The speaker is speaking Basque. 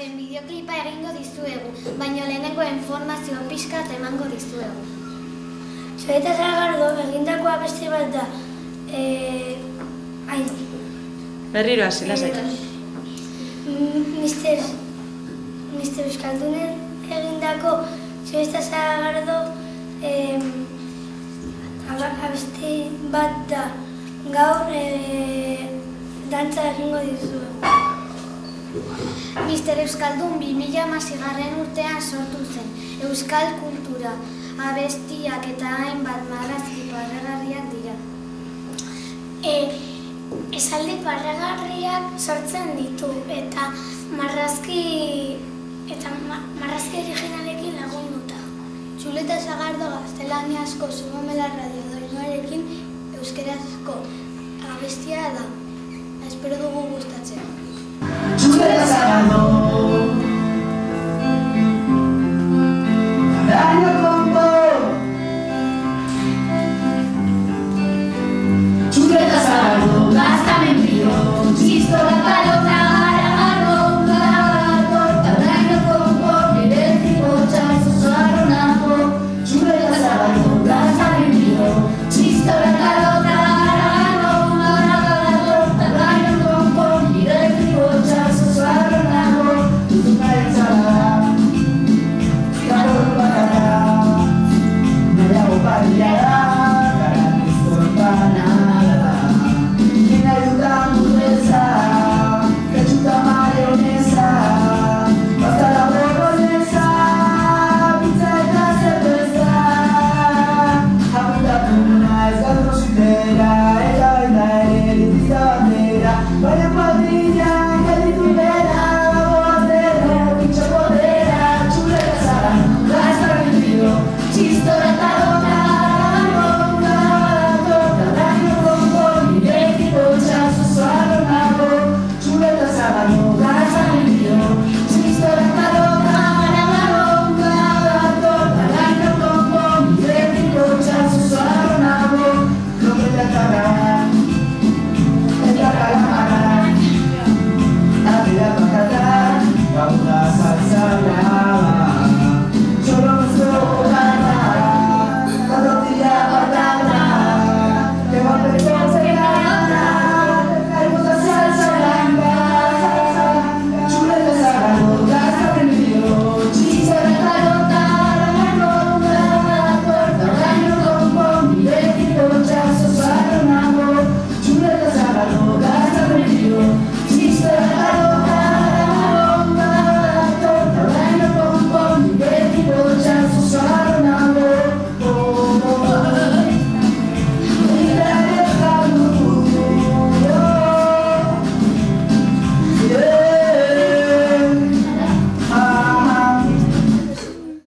Sagardoren bideoklipa egingo dizuegu, baina lehenengo informazio pixkat emango dizuegu. Zueta Sagardo egindako abesti bat da. Berriro hasi, lasai. Mister Euskaldunen egindako Zueta Sagardo abesti bat da. Gaur dantza egingo dizuegu. Mister Euskaldun 2016 urtean sortu zen. Euskal kultura, abestiak eta hainbat marrazki barregarriak dira. Esaldi barregarriak sortzen ditu eta marrazki originalekin lagunduta. Zueta Sagardo gaztelaniazko Zumomela radiodoinuarekin euskerazko abestia da. Espero dugu gustatzea. Zueta Sagardo